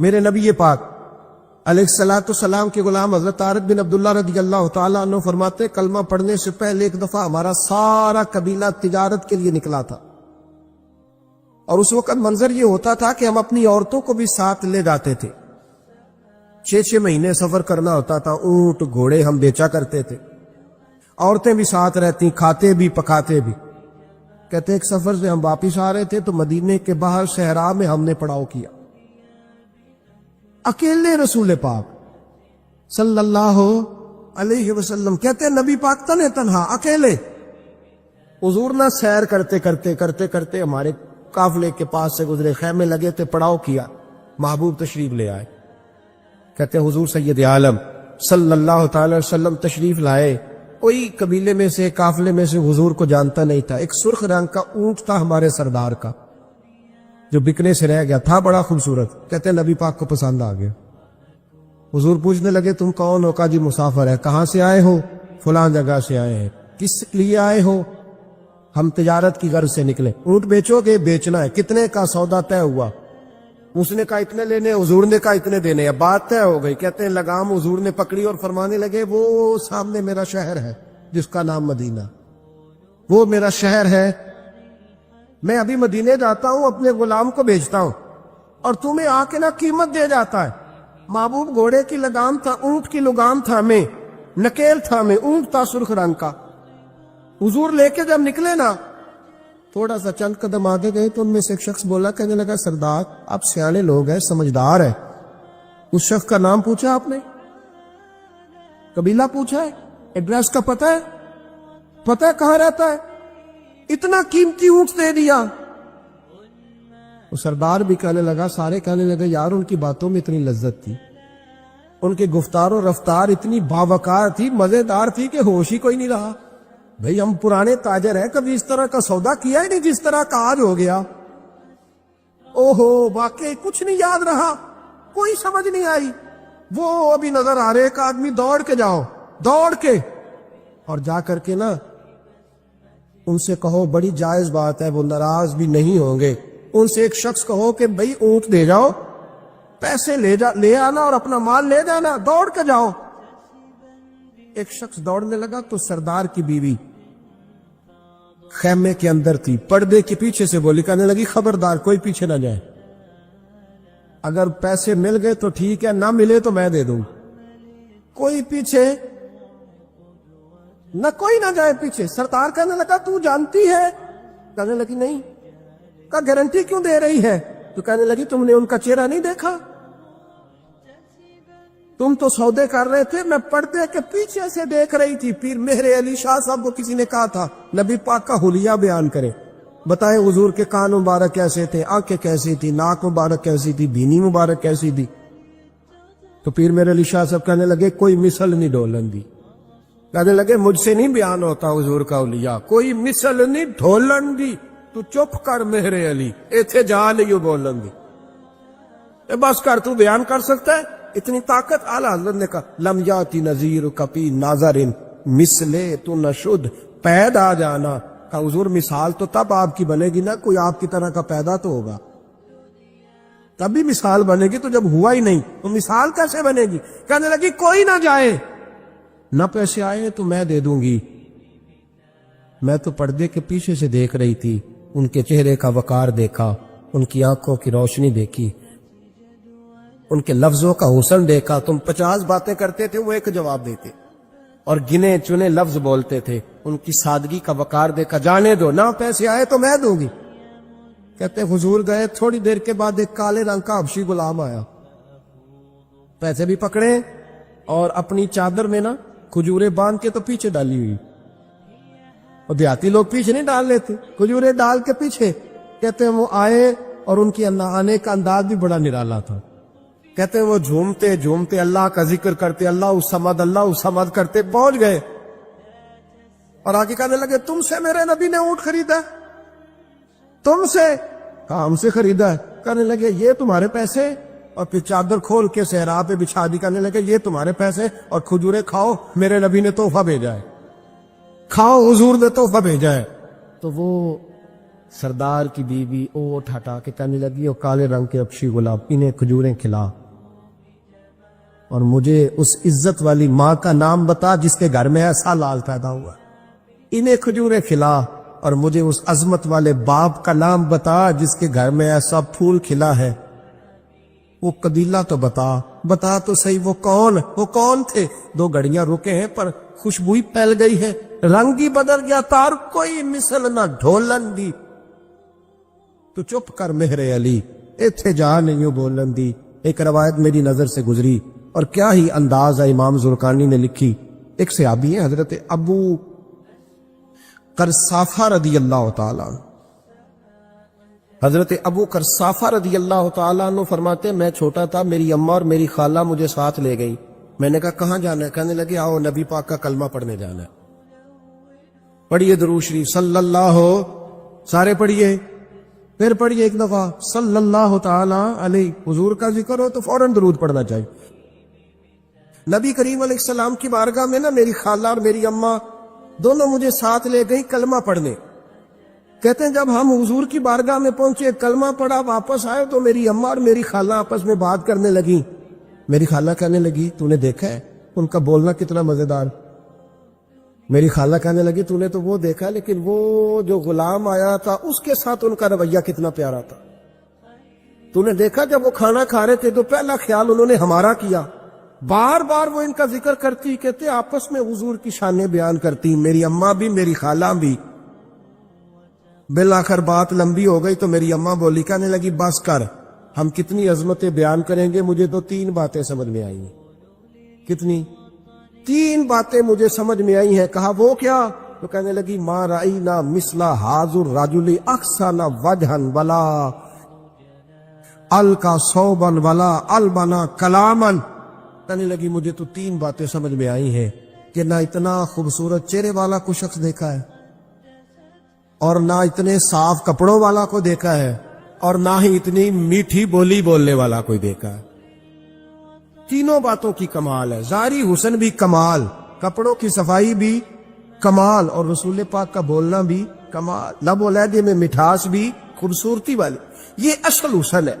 میرے نبی پاک علیہ السلام کے غلام حضرت طارق بن عبداللہ رضی اللہ تعالیٰ عنہ فرماتے کلمہ پڑھنے سے پہلے ایک دفعہ ہمارا سارا قبیلہ تجارت کے لیے نکلا تھا، اور اس وقت منظر یہ ہوتا تھا کہ ہم اپنی عورتوں کو بھی ساتھ لے جاتے تھے۔ 6 مہینے سفر کرنا ہوتا تھا، اونٹ گھوڑے ہم بیچا کرتے تھے، عورتیں بھی ساتھ رہتی، کھاتے بھی پکاتے بھی۔ کہتے ایک سفر سے ہم واپس آ رہے تھے تو مدینے کے باہر صحرا میں ہم نے پڑاؤ کیا، اکیلے رسول پاک صلی اللہ علیہ وسلم، کہتے نبی پاک تنے تنہا اکیلے، حضور نہ سیر کرتے کرتے ہمارے قافلے کے پاس سے گزرے، خیمے لگے تھے، پڑاؤ کیا، محبوب تشریف لے آئے۔ کہتے حضور سید عالم صلی اللہ تعالی وسلم تشریف لائے، کوئی قبیلے میں سے قافلے میں سے حضور کو جانتا نہیں تھا۔ ایک سرخ رنگ کا اونٹ تھا ہمارے سردار کا جو بکنے سے رہ گیا تھا، بڑا خوبصورت۔ کہتے نبی پاک کو پسند آ گیا۔ حضور پوچھنے لگے تم کون ہو؟ کہا جی مسافر ہے۔ کہاں سے آئے ہو؟ فلاں جگہ سے آئے ہیں۔ کس لیے آئے ہو؟ ہم تجارت کی غرض سے نکلے۔ اونٹ بیچو گے؟ بیچنا ہے۔ کتنے کا سودا طے ہوا؟ اس نے کہا اتنے لینے، حضور نے کہا اتنے دینے، اب بات طے ہو گئی۔ کہتے ہیں لگام حضور نے پکڑی اور فرمانے لگے وہ سامنے میرا شہر ہے جس کا نام مدینہ، وہ میرا شہر ہے، میں ابھی مدینے جاتا ہوں، اپنے غلام کو بھیجتا ہوں اور تمہیں آ کے نہ قیمت دے جاتا ہے۔ محبوب گھوڑے کی لگام تھا، اونٹ کی لگام تھا، میں نکیل تھا، میں اونٹ تھا سرخ رنگ کا۔ حضور لے کے جب نکلے نا، تھوڑا سا چند قدم آگے گئے تو ان میں سے ایک شخص بولا، کہنے لگا سردار آپ سیانے لوگ ہیں، سمجھدار ہیں، اس شخص کا نام پوچھا آپ نے؟ قبیلہ پوچھا ہے؟ ایڈریس کا پتہ ہے؟ پتہ ہے کہاں رہتا ہے؟ اتنا قیمتی اونٹ دے دیا۔ وہ سردار بھی کہنے لگا، سارے کہنے لگے یار ان کی باتوں میں اتنی لذت تھی، ان کے گفتار و رفتار اتنی باوقار تھی، مزیدار تھی کہ ہوش ہی کوئی نہیں رہا۔ بھئی ہم پرانے تاجر ہیں، کبھی اس طرح کا سودا کیا ہی نہیں جس طرح کا آج ہو گیا۔ اوہو واقعی کچھ نہیں یاد رہا، کوئی سمجھ نہیں آئی۔ وہ ابھی نظر آ رہے، ایک آدمی دوڑ کے جاؤ، دوڑ کے اور جا کر کے نا ان سے کہو، بڑی جائز بات ہے، وہ ناراض بھی نہیں ہوں گے۔ ان سے ایک شخص کہو کہ بھئی اونٹ دے جاؤ، پیسے لے آنا اور اپنا مال لے جانا، دوڑ کے جاؤ۔ ایک شخص دوڑنے لگا تو سردار کی بیوی خیمے کے اندر تھی، پردے کے پیچھے سے بولی، کہنے لگی خبردار کوئی پیچھے نہ جائے، اگر پیسے مل گئے تو ٹھیک ہے، نہ ملے تو میں دے دوں، کوئی پیچھے نہ، کوئی نہ جائے پیچھے۔ سردار کہنے لگا تو جانتی ہے؟ کہنے لگی نہیں۔ کہا گارنٹی کیوں دے رہی ہے؟ تو کہنے لگی تم نے ان کا چہرہ نہیں دیکھا؟ تم تو سودے کر رہے تھے، میں پردے کے پیچھے سے دیکھ رہی تھی۔ پیر مہر علی شاہ صاحب کو کسی نے کہا تھا نبی پاک کا حلیہ بیان کرے، بتائے حضور کے کان مبارک کیسے تھے، آنکھیں کیسی تھی، ناک مبارک کیسی تھی، بینی مبارک کیسی تھی۔ تو پیر مہر علی شاہ صاحب کہنے لگے کوئی مثل نہیں ڈھولن دی، کہنے لگے مجھ سے نہیں بیان ہوتا حضور کا حلیہ، کوئی مثل نہیں ڈھولن دی، تو چپ کر مہر علی، ایتھے جا نہیں بولن دی، بس کر، تو بیان کر سکتا ہے اتنی طاقت۔ اعلیٰ حضرت نے کہا لم یاتی نذیر کپی ناظر مثلے تو نشد، پید آ جانا۔ کہا حضور مثال تو تب آپ کی بنے گی نا، کوئی آپ کی طرح کا پیدا تو ہوگا، تبھی مثال بنے گی، تو جب ہوا ہی نہیں تو مثال کیسے بنے گی؟ کہنے لگی کوئی نہ جائے، نہ پیسے آئے تو میں دے دوں گی۔ میں تو پردے کے پیچھے سے دیکھ رہی تھی، ان کے چہرے کا وقار دیکھا، ان کی آنکھوں کی روشنی دیکھی، ان کے لفظوں کا حسن دیکھا۔ تم 50 باتیں کرتے تھے، وہ ایک جواب دیتے، اور گنے چنے لفظ بولتے تھے، ان کی سادگی کا وقار دیکھا۔ جانے دو، نہ پیسے آئے تو میں دوں گی۔ کہتے حضور گئے، تھوڑی دیر کے بعد ایک کالے رنگ کا حبشی غلام آیا، پیسے بھی پکڑے اور اپنی چادر میں نا کھجورے باندھ کے تو پیچھے ڈالی ہوئی، اور دیہاتی لوگ پیچھے نہیں ڈال لیتے، کھجورے ڈال کے پیچھے۔ کہتے ہیں وہ آئے اور ان کی آنے کا انداز بھی بڑا نرالا تھا۔ کہتے ہیں وہ جھومتے جھومتے اللہ کا ذکر کرتے، اللہ الصمد کرتے پہنچ گئے، اور آگے کہنے لگے تم سے میرے نبی نے اونٹ خریدا؟ تم سے؟ کہا ہم سے خریدا ہے۔ کہنے لگے یہ تمہارے پیسے؟ اور پھر چادر کھول کے صحرا پہ بچھا دی، کہنے لگے یہ تمہارے پیسے، اور کھجورے کھاؤ، میرے نبی نے تحفہ بھیجا ہے، کھاؤ، حضور نے تحفہ بھیجا ہے۔ تو وہ سردار کی بیوی اوٹ ہٹا کے کہنے لگی وہ کالے رنگ کے اکشی گلاب انہیں کھجوریں کھلا، اور مجھے اس عزت والی ماں کا نام بتا جس کے گھر میں ایسا لال پیدا ہوا، انہیں کھجوریں کھلا، اور مجھے اس عظمت والے باپ کا نام بتا جس کے گھر میں ایسا پھول کھلا ہے، وہ قبیلہ تو بتا تو صحیح، وہ کون تھے؟ 2 گھڑیاں رکے ہیں پر خوشبوئی پھیل گئی ہے، رنگ ہی بدل گیا، تار کوئی مثل نہ ڈھولن دی، تو چپ کر مہر علی ایتھے جا نہیں بولن دی۔ ایک روایت میری نظر سے گزری، اور کیا ہی انداز ہے، امام زرقانی نے لکھی، ایک صحابی ہیں حضرت ابو قرصافہ رضی اللہ تعالیٰ عنہ، حضرت ابو قرصافہ رضی اللہ تعالیٰ عنہ فرماتے میں چھوٹا تھا، میری اماں اور میری خالہ مجھے ساتھ لے گئی، میں نے کہا کہاں جانا ہے؟ کہنے لگے آؤ نبی پاک کا کلمہ پڑھنے جانا ہے، پڑھیے درود شریف صلی اللہ، سارے پڑھیے، پھر پڑھیے ایک دفعہ صلی اللہ تعالی علیہ، حضور کا ذکر ہو تو فوراً درود پڑھنا چاہیے۔ نبی کریم علیہ السلام کی بارگاہ میں نا میری خالہ اور میری اماں دونوں مجھے ساتھ لے گئی کلمہ پڑھنے، کہتے ہیں جب ہم حضور کی بارگاہ میں پہنچے، کلمہ پڑھا، واپس آئے تو میری اماں اور میری خالہ آپس میں بات کرنے لگی، میری خالہ کہنے لگی تو نے دیکھا ہے ان کا بولنا کتنا مزیدار، میری خالہ کہنے لگی تو نے تو وہ دیکھا لیکن وہ جو غلام آیا تھا اس کے ساتھ ان کا رویہ کتنا پیارا تھا، تو نے دیکھا جب وہ کھانا کھا رہے تھے تو پہلا خیال انہوں نے ہمارا کیا، بار بار وہ ان کا ذکر کرتی، کہتے آپس میں حضور کی شانیں بیان کرتی، میری اماں بھی میری خالہ بھی۔ بالآخر بات لمبی ہو گئی تو میری اماں بولی، کہنے لگی بس کر، ہم کتنی عظمتیں بیان کریں گے، مجھے تو 3 باتیں سمجھ میں آئی ہیں۔ کتنی؟ 3 باتیں مجھے سمجھ میں آئی ہیں۔ کہا وہ کیا؟ تو کہنے لگی ما رأینا مثل ھذا الرجل احسن وجھا ولا القى ثوبا ولا البنا کلاما، کہنے لگی مجھے تو 3 باتیں سمجھ میں آئی ہیں کہ نہ اتنا خوبصورت چہرے والا کوئی شخص دیکھا ہے، اور نہ اتنے صاف کپڑوں والا کو دیکھا ہے، اور نہ ہی اتنی میٹھی بولی بولنے والا کوئی دیکھا ہے۔ 3 باتوں کی کمال ہے، ظاہری حسن بھی کمال، کپڑوں کی صفائی بھی کمال، اور رسول پاک کا بولنا بھی کمال، لب و لہجے میں مٹھاس بھی خوبصورتی والی۔ یہ اصل حسن ہے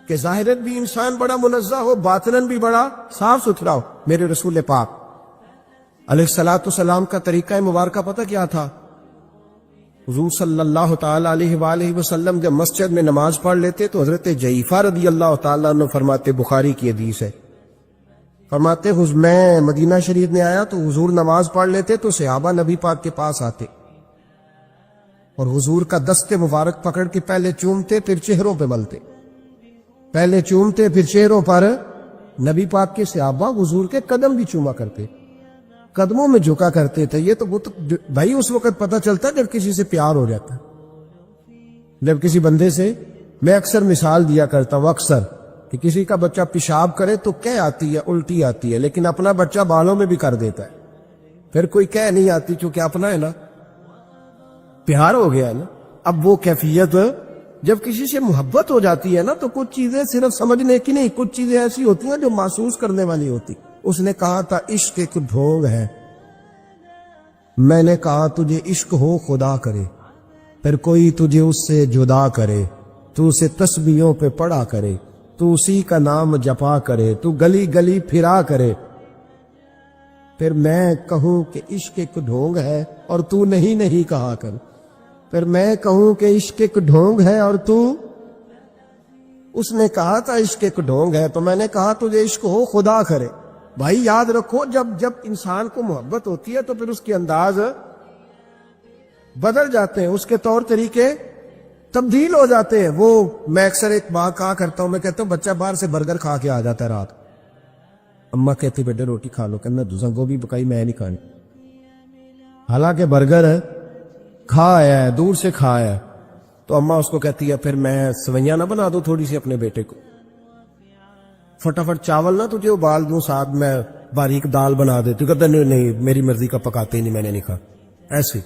کہ ظاہرت بھی انسان بڑا منزہ ہو، باطنن بھی بڑا صاف ستھرا ہو۔ میرے رسول پاک علیہ الصلوۃ والسلام کا طریقہ مبارکہ پتہ کیا تھا؟ حضور صلی اللہ تعالی علیہ وآلہ وسلم جب مسجد میں نماز پڑھ لیتے تو حضرت جعفہ رضی اللہ تعالیٰ عنہ فرماتے، بخاری کی حدیث ہے، فرماتے میں مدینہ شریف میں آیا تو حضور نماز پڑھ لیتے تو صحابہ نبی پاک کے پاس آتے اور حضور کا دست مبارک پکڑ کے پہلے چومتے پھر چہروں پہ ملتے، پہلے چومتے پھر چہروں پر۔ نبی پاک کے صحابہ حضور کے قدم بھی چوما کرتے، قدموں میں جھکا کرتے تھے۔ یہ تو بھائی اس وقت پتہ چلتا جب کسی سے پیار ہو جاتا، جب کسی بندے سے، میں اکثر مثال دیا کرتا ہوں اکثر کہ کسی کا بچہ پیشاب کرے تو کہہ آتی ہے، الٹی آتی ہے، لیکن اپنا بچہ بالوں میں بھی کر دیتا ہے، پھر کوئی کہہ نہیں آتی چونکہ اپنا ہے نا، پیار ہو گیا ہے نا۔ اب وہ کیفیت جب کسی سے محبت ہو جاتی ہے نا تو کچھ چیزیں صرف سمجھنے کی نہیں، کچھ چیزیں ایسی ہوتی ہیں جو محسوس کرنے والی ہوتی۔ اس نے کہا تھا عشق ایک ڈھونگ ہے، میں نے کہا تجھے عشق ہو خدا کرے، پھر کوئی تجھے اس سے جدا کرے، تو اسے تسبیحوں پہ پڑھا کرے، تو اسی کا نام جپا کرے، تو گلی گلی پھرا کرے، پھر میں کہوں کہ عشق ایک ڈھونگ ہے اور تو نہیں کہا کر، پھر میں کہوں کہ عشق ایک ڈھونگ ہے اور تو، اس نے کہا تھا عشق ایک ڈھونگ ہے تو میں نے کہا تجھے عشق ہو خدا کرے۔ بھائی یاد رکھو جب انسان کو محبت ہوتی ہے تو پھر اس کے انداز بدل جاتے ہیں، اس کے طور طریقے تبدیل ہو جاتے ہیں۔ وہ میں اکثر ایک بات کہا کرتا ہوں، میں کہتا ہوں بچہ باہر سے برگر کھا کے آ جاتا ہے رات، اماں کہتی بیٹے روٹی کھا لو، کہنا دوسرا گوبھی پکائی میں نہیں کھانی، حالانکہ برگر کھا ہے، دور سے کھا ہے، تو اماں اس کو کہتی ہے پھر میں سوئیاں نہ بنا دوں تھوڑی سی اپنے بیٹے کو، فٹافٹ چاول نہ تجھے ابال دوں، ساتھ میں باریک دال بنا دے، تو کہتا نہیں میری مرضی کا پکاتے ہی نہیں، میں نے نہیں کھا ایسے۔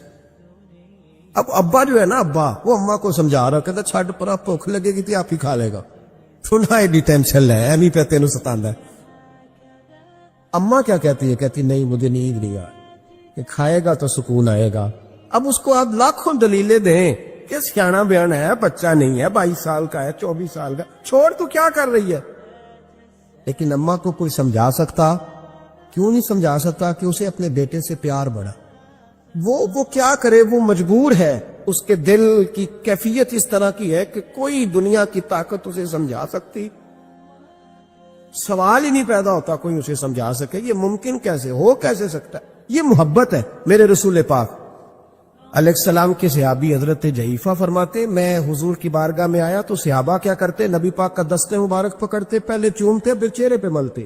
اب ابا جو ہے نا، ابا وہ اماں کو سمجھا رہا، کہتا چھڈ پرا، بھوک لگے گی تھی آپ ہی کھا لے گا، تو نہ ایڈی ٹینشن ہے ایمی پہ تینوں ستاندا ہے۔ اماں کیا کہتی ہے؟ کہتی نہیں مجھے نیند نہیں آ، کہ کھائے گا تو سکون آئے گا۔ اب اس کو آپ لاکھوں دلیلیں دیں کہ سیانا بیان ہے, بچہ نہیں ہے, 22 سال کا ہے, 24 سال کا, چھوڑ تو کیا کر رہی ہے. لیکن اماں کو کوئی سمجھا سکتا؟ کیوں نہیں سمجھا سکتا؟ کہ اسے اپنے بیٹے سے پیار بڑھا. وہ کیا کرے, وہ مجبور ہے. اس کے دل کی کیفیت اس طرح کی ہے کہ کوئی دنیا کی طاقت اسے سمجھا سکتی؟ سوال ہی نہیں پیدا ہوتا کوئی اسے سمجھا سکے. یہ ممکن کیسے ہو, کیسے سکتا ہے؟ یہ محبت ہے. میرے رسول پاک علیہ السلام کے صحابی حضرت جعفہ فرماتے, میں حضور کی بارگاہ میں آیا تو صحابہ کیا کرتے, نبی پاک کا دست مبارک پکڑتے, پہلے چومتے پھر چہرے پہ ملتے.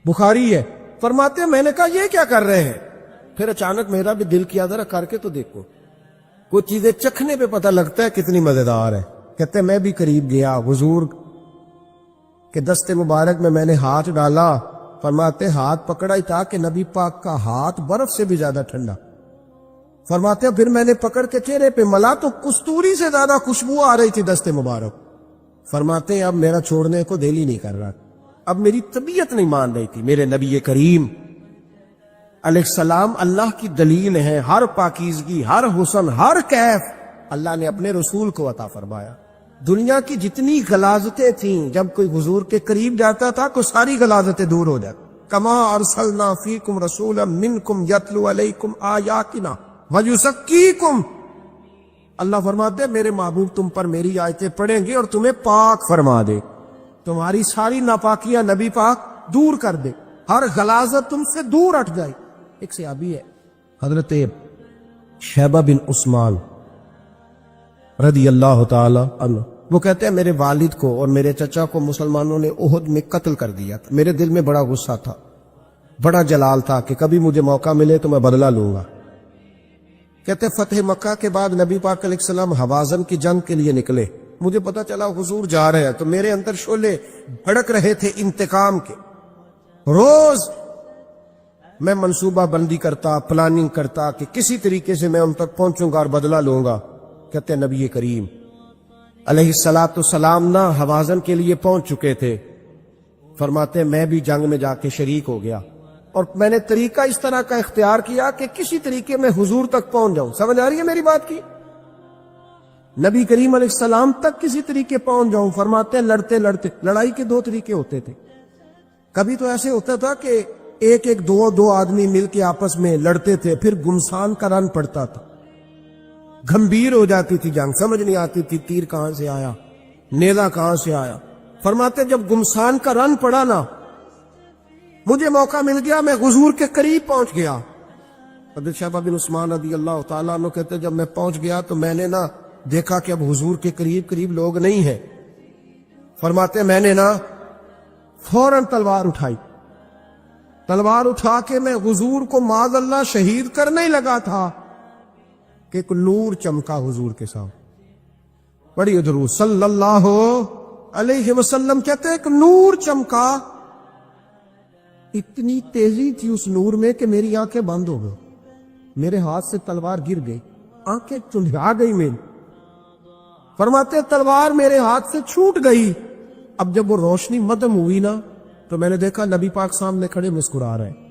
بخاری ہے. فرماتے میں نے کہا یہ کیا کر رہے ہیں؟ پھر اچانک میرا بھی دل کیا ذرا کر کے تو دیکھو. کچھ چیزیں چکھنے پہ پتہ لگتا ہے کتنی مزیدار ہے. کہتے میں بھی قریب گیا, حضور کہ دست مبارک میں نے ہاتھ ڈالا. فرماتے ہاتھ پکڑا ہی تھا کہ نبی پاک کا ہاتھ برف سے بھی زیادہ ٹھنڈا. فرماتے پھر میں نے پکڑ کے چہرے پہ ملا تو کستوری سے زیادہ خوشبو آ رہی تھی دست مبارک. فرماتے اب میرا چھوڑنے کو دل ہی نہیں کر رہا, اب میری طبیعت نہیں مان رہی تھی. میرے نبی کریم علیہ السلام اللہ کی دلیل ہے. ہر پاکیزگی, ہر حسن, ہر کیف اللہ نے اپنے رسول کو عطا فرمایا. دنیا کی جتنی غلاظتیں تھیں, جب کوئی حضور کے قریب جاتا تھا تو ساری غلاظتیں دور ہو جاتی. کما ارسلنا فیکم رسولا منکم یتلو علیکم آیاتنا ویزکیکم. اللہ فرماتے میرے محبوب تم پر میری آیتیں پڑھیں گے اور تمہیں پاک فرما دے, تمہاری ساری ناپاکیاں نبی پاک دور کر دے, ہر غلاظت تم سے دور ہٹ جائے. ایک صحابی ہے حضرت شیبہ بن عثمان رضی اللہ تعالی عنہ, وہ کہتے ہیں میرے والد کو اور میرے چچا کو مسلمانوں نے احد میں قتل کر دیا تھا. میرے دل میں بڑا غصہ تھا, بڑا جلال تھا کہ کبھی مجھے موقع ملے تو میں بدلہ لوں گا. کہتے فتح مکہ کے بعد نبی پاک علیہ السلام حوازن کی جنگ کے لیے نکلے. مجھے پتا چلا حضور جا رہے ہیں تو میرے اندر شعلے بھڑک رہے تھے انتقام کے. روز میں منصوبہ بندی کرتا, پلاننگ کرتا کہ کسی طریقے سے میں ان تک پہنچوں گا اور بدلہ لوں گا. کہتے ہیں نبی کریم علیہ السلام نہ حوازن کے لیے پہنچ چکے تھے. فرماتے میں بھی جنگ میں جا کے شریک ہو گیا اور میں نے طریقہ اس طرح کا اختیار کیا کہ کسی طریقے میں حضور تک پہنچ جاؤں. سمجھ آ رہی ہے میری بات کی؟ نبی کریم علیہ السلام تک کسی طریقے پہنچ جاؤں. فرماتے ہیں لڑتے لڑتے, لڑائی کے 2 طریقے ہوتے تھے. کبھی تو ایسے ہوتا تھا کہ ایک دو آدمی مل کے آپس میں لڑتے تھے, پھر گمسان کا رن پڑتا تھا, گھمبیر ہو جاتی تھی جنگ, سمجھ نہیں آتی تھی تیر کہاں سے آیا, نیزہ کہاں سے آیا. فرماتے جب گمسان کا رن پڑا نا, مجھے موقع مل گیا, میں حضور کے قریب پہنچ گیا. حضرت شیبہ بن عثمان رضی اللہ تعالیٰ عنہ کہتے جب میں پہنچ گیا تو میں نے نا دیکھا کہ اب حضور کے قریب لوگ نہیں ہیں. فرماتے میں نے نا فوراً تلوار اٹھائی, تلوار اٹھا کے میں حضور کو معاذ اللہ شہید کرنے ہی لگا تھا کہ ایک نور چمکا حضور کے سامنے. بڑی درود صلی اللہ علیہ وسلم. کہتے ایک نور چمکا, اتنی تیزی تھی اس نور میں کہ میری آنکھیں بند ہو گئی, میرے ہاتھ سے تلوار گر گئی, آنکھیں چندھا گئی میری. فرماتے تلوار میرے ہاتھ سے چھوٹ گئی. اب جب وہ روشنی مدھم ہوئی نا تو میں نے دیکھا نبی پاک سامنے کھڑے مسکرا رہے ہیں.